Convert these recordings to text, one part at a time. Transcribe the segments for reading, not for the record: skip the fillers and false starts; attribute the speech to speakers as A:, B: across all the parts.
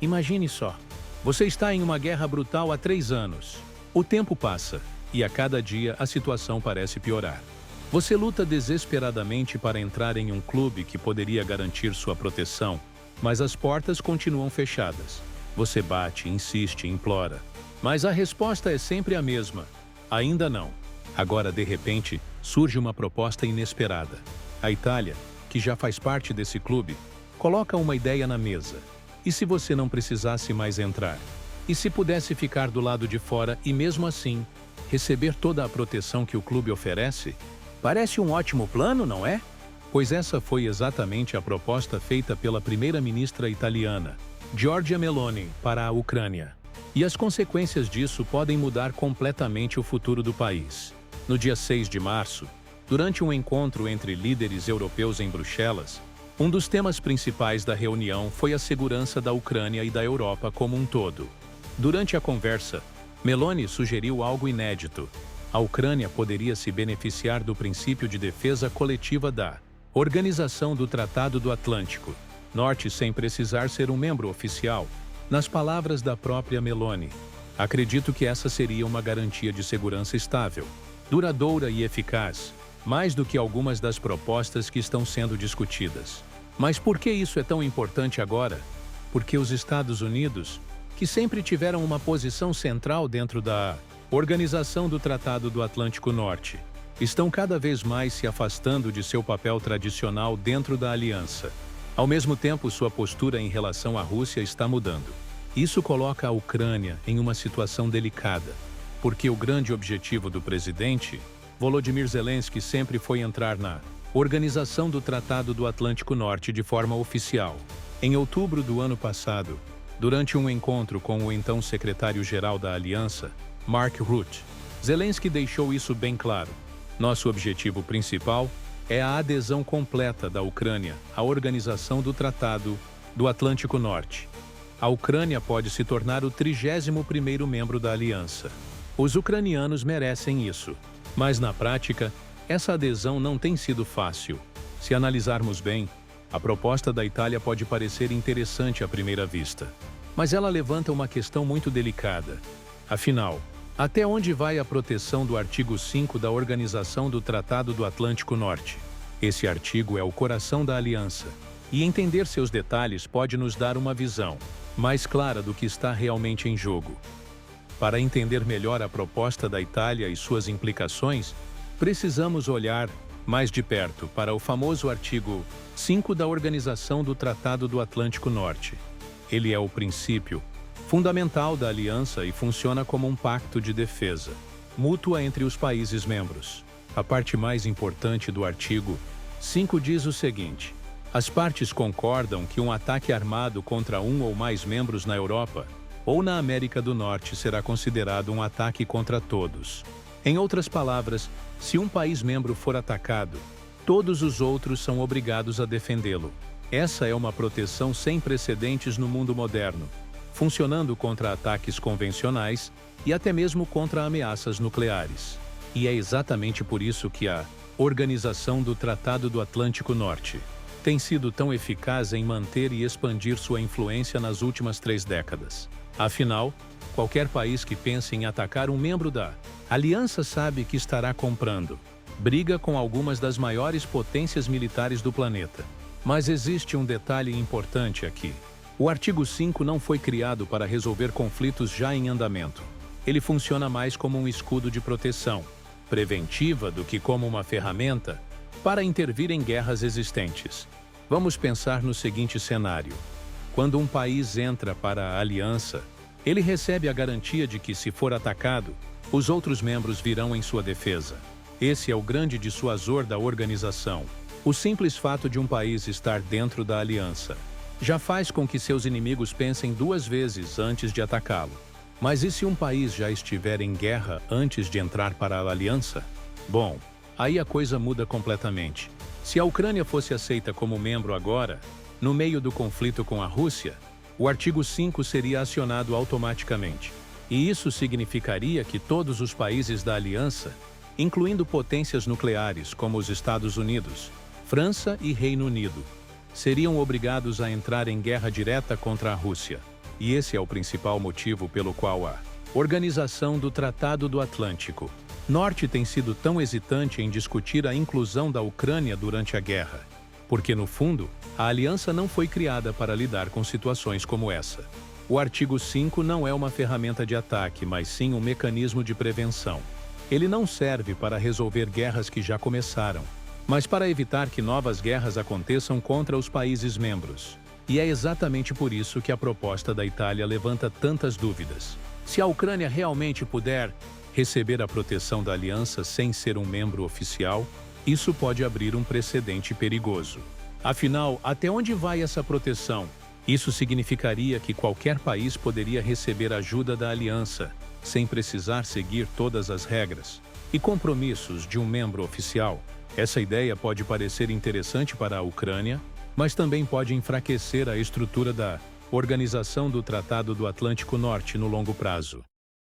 A: Imagine só. Você está em uma guerra brutal há 3 anos. O tempo passa, e a cada dia a situação parece piorar. Você luta desesperadamente para entrar em um clube que poderia garantir sua proteção, mas as portas continuam fechadas. Você bate, insiste, implora. Mas a resposta é sempre a mesma. Ainda não. Agora, de repente, surge uma proposta inesperada. A Itália, que já faz parte desse clube, coloca uma ideia na mesa. E se você não precisasse mais entrar? E se pudesse ficar do lado de fora e, mesmo assim, receber toda a proteção que o clube oferece? Parece um ótimo plano, não é? Pois essa foi exatamente a proposta feita pela primeira-ministra italiana, Giorgia Meloni, para a Ucrânia. E as consequências disso podem mudar completamente o futuro do país. No dia 6 de março, durante um encontro entre líderes europeus em Bruxelas, um dos temas principais da reunião foi a segurança da Ucrânia e da Europa como um todo. Durante a conversa, Meloni sugeriu algo inédito. A Ucrânia poderia se beneficiar do princípio de defesa coletiva da Organização do Tratado do Atlântico Norte sem precisar ser um membro oficial. Nas palavras da própria Meloni, acredito que essa seria uma garantia de segurança estável, duradoura e eficaz, mais do que algumas das propostas que estão sendo discutidas. Mas por que isso é tão importante agora? Porque os Estados Unidos, que sempre tiveram uma posição central dentro da Organização do Tratado do Atlântico Norte, estão cada vez mais se afastando de seu papel tradicional dentro da aliança. Ao mesmo tempo, sua postura em relação à Rússia está mudando. Isso coloca a Ucrânia em uma situação delicada, porque o grande objetivo do presidente Volodymyr Zelensky sempre foi entrar na Organização do Tratado do Atlântico Norte de forma oficial. Em outubro do ano passado, durante um encontro com o então secretário-geral da aliança, Mark Rutte, Zelensky deixou isso bem claro. Nosso objetivo principal é a adesão completa da Ucrânia à Organização do Tratado do Atlântico Norte. A Ucrânia pode se tornar o 31º membro da aliança. Os ucranianos merecem isso. Mas, na prática, essa adesão não tem sido fácil. Se analisarmos bem, a proposta da Itália pode parecer interessante à primeira vista. Mas ela levanta uma questão muito delicada. Afinal, até onde vai a proteção do artigo 5 da Organização do Tratado do Atlântico Norte? Esse artigo é o coração da aliança, e entender seus detalhes pode nos dar uma visão mais clara do que está realmente em jogo. Para entender melhor a proposta da Itália e suas implicações, precisamos olhar mais de perto para o famoso artigo 5 da Organização do Tratado do Atlântico Norte. Ele é o princípio fundamental da aliança e funciona como um pacto de defesa mútua entre os países membros. A parte mais importante do artigo 5 diz o seguinte: as partes concordam que um ataque armado contra um ou mais membros na Europa ou na América do Norte será considerado um ataque contra todos. Em outras palavras, se um país membro for atacado, todos os outros são obrigados a defendê-lo. Essa é uma proteção sem precedentes no mundo moderno, funcionando contra ataques convencionais e até mesmo contra ameaças nucleares. E é exatamente por isso que a Organização do Tratado do Atlântico Norte tem sido tão eficaz em manter e expandir sua influência nas últimas 3 décadas. Afinal, qualquer país que pense em atacar um membro da aliança sabe que estará comprando briga com algumas das maiores potências militares do planeta. Mas existe um detalhe importante aqui. O artigo 5 não foi criado para resolver conflitos já em andamento. Ele funciona mais como um escudo de proteção preventiva do que como uma ferramenta para intervir em guerras existentes. Vamos pensar no seguinte cenário. Quando um país entra para a aliança, ele recebe a garantia de que, se for atacado, os outros membros virão em sua defesa. Esse é o grande dissuasor da organização. O simples fato de um país estar dentro da aliança já faz com que seus inimigos pensem 2 vezes antes de atacá-lo. Mas e se um país já estiver em guerra antes de entrar para a aliança? Bom, aí a coisa muda completamente. Se a Ucrânia fosse aceita como membro agora, no meio do conflito com a Rússia, o artigo 5 seria acionado automaticamente. E isso significaria que todos os países da aliança, incluindo potências nucleares como os Estados Unidos, França e Reino Unido, seriam obrigados a entrar em guerra direta contra a Rússia. E esse é o principal motivo pelo qual a Organização do Tratado do Atlântico Norte tem sido tão hesitante em discutir a inclusão da Ucrânia durante a guerra. Porque, no fundo, a aliança não foi criada para lidar com situações como essa. O artigo 5 não é uma ferramenta de ataque, mas sim um mecanismo de prevenção. Ele não serve para resolver guerras que já começaram, mas para evitar que novas guerras aconteçam contra os países membros. E é exatamente por isso que a proposta da Itália levanta tantas dúvidas. Se a Ucrânia realmente puder receber a proteção da aliança sem ser um membro oficial, isso pode abrir um precedente perigoso. Afinal, até onde vai essa proteção? Isso significaria que qualquer país poderia receber ajuda da aliança, sem precisar seguir todas as regras e compromissos de um membro oficial. Essa ideia pode parecer interessante para a Ucrânia, mas também pode enfraquecer a estrutura da Organização do Tratado do Atlântico Norte no longo prazo.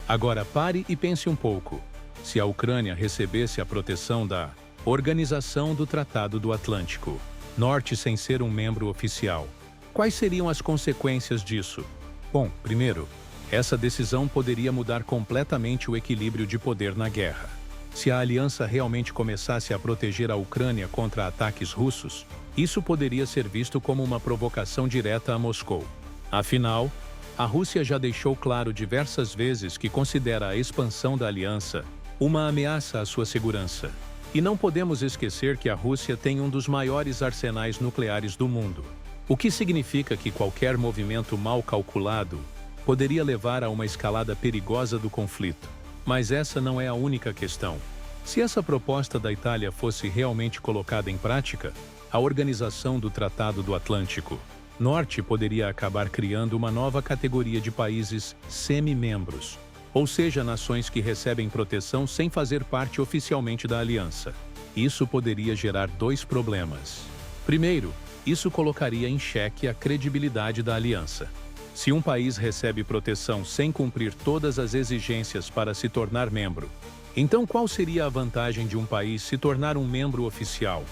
A: Agora pare e pense um pouco. Se a Ucrânia recebesse a proteção da Organização do Tratado do Atlântico Norte sem ser um membro oficial, quais seriam as consequências disso? Bom, primeiro, essa decisão poderia mudar completamente o equilíbrio de poder na guerra. Se a aliança realmente começasse a proteger a Ucrânia contra ataques russos, isso poderia ser visto como uma provocação direta a Moscou. Afinal, a Rússia já deixou claro diversas vezes que considera a expansão da aliança uma ameaça à sua segurança. E não podemos esquecer que a Rússia tem um dos maiores arsenais nucleares do mundo, o que significa que qualquer movimento mal calculado poderia levar a uma escalada perigosa do conflito. Mas essa não é a única questão. Se essa proposta da Itália fosse realmente colocada em prática, a Organização do Tratado do Atlântico Norte poderia acabar criando uma nova categoria de países semi-membros, ou seja, nações que recebem proteção sem fazer parte oficialmente da aliança. Isso poderia gerar dois problemas. Primeiro, isso colocaria em xeque a credibilidade da aliança. Se um país recebe proteção sem cumprir todas as exigências para se tornar membro, então qual seria a vantagem de um país se tornar um membro oficial?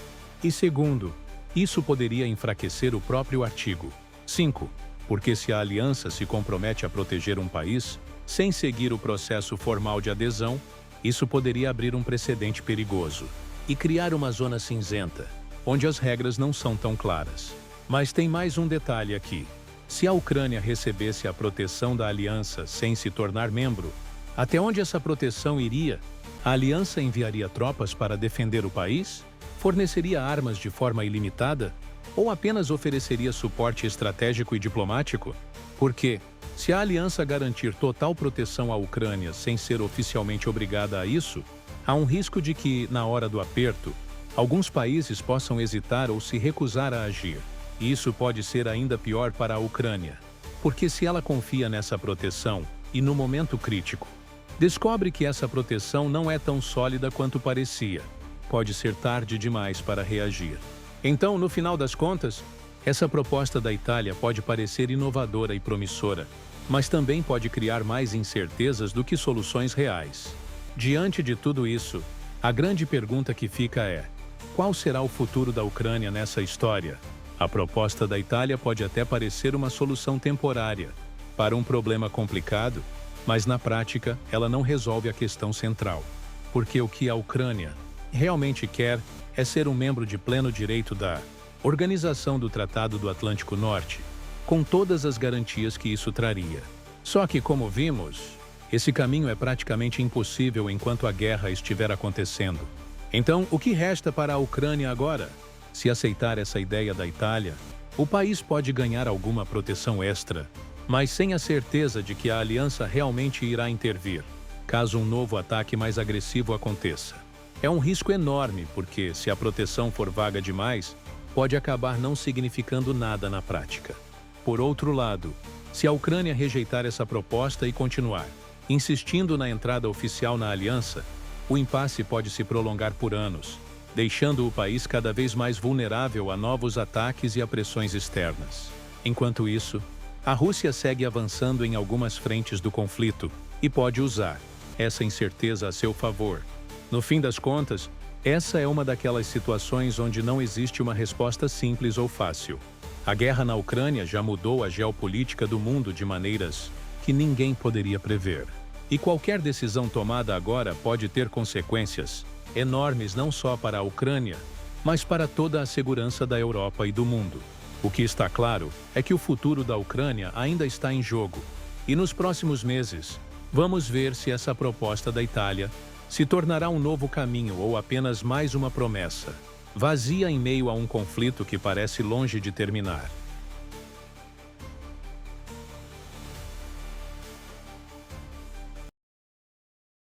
A: E segundo, isso poderia enfraquecer o próprio artigo 5, porque se a aliança se compromete a proteger um país, sem seguir o processo formal de adesão, isso poderia abrir um precedente perigoso e criar uma zona cinzenta, onde as regras não são tão claras. Mas tem mais um detalhe aqui. Se a Ucrânia recebesse a proteção da aliança sem se tornar membro, até onde essa proteção iria? A aliança enviaria tropas para defender o país? Forneceria armas de forma ilimitada? Ou apenas ofereceria suporte estratégico e diplomático? Porque, se a aliança garantir total proteção à Ucrânia sem ser oficialmente obrigada a isso, há um risco de que, na hora do aperto, alguns países possam hesitar ou se recusar a agir. E isso pode ser ainda pior para a Ucrânia, porque se ela confia nessa proteção e, no momento crítico, descobre que essa proteção não é tão sólida quanto parecia, pode ser tarde demais para reagir. Então, no final das contas, essa proposta da Itália pode parecer inovadora e promissora, mas também pode criar mais incertezas do que soluções reais. Diante de tudo isso, a grande pergunta que fica é: qual será o futuro da Ucrânia nessa história? A proposta da Itália pode até parecer uma solução temporária para um problema complicado, mas na prática ela não resolve a questão central. Porque o que a Ucrânia realmente quer é ser um membro de pleno direito da Organização do Tratado do Atlântico Norte, com todas as garantias que isso traria. Só que, como vimos, esse caminho é praticamente impossível enquanto a guerra estiver acontecendo. Então, o que resta para a Ucrânia agora? Se aceitar essa ideia da Itália, o país pode ganhar alguma proteção extra, mas sem a certeza de que a aliança realmente irá intervir, caso um novo ataque mais agressivo aconteça. É um risco enorme, porque, se a proteção for vaga demais, pode acabar não significando nada na prática. Por outro lado, se a Ucrânia rejeitar essa proposta e continuar insistindo na entrada oficial na aliança, o impasse pode se prolongar por anos, deixando o país cada vez mais vulnerável a novos ataques e a pressões externas. Enquanto isso, a Rússia segue avançando em algumas frentes do conflito e pode usar essa incerteza a seu favor. No fim das contas, essa é uma daquelas situações onde não existe uma resposta simples ou fácil. A guerra na Ucrânia já mudou a geopolítica do mundo de maneiras que ninguém poderia prever. E qualquer decisão tomada agora pode ter consequências enormes não só para a Ucrânia, mas para toda a segurança da Europa e do mundo. O que está claro é que o futuro da Ucrânia ainda está em jogo. E nos próximos meses, vamos ver se essa proposta da Itália se tornará um novo caminho ou apenas mais uma promessa vazia em meio a um conflito que parece longe de terminar.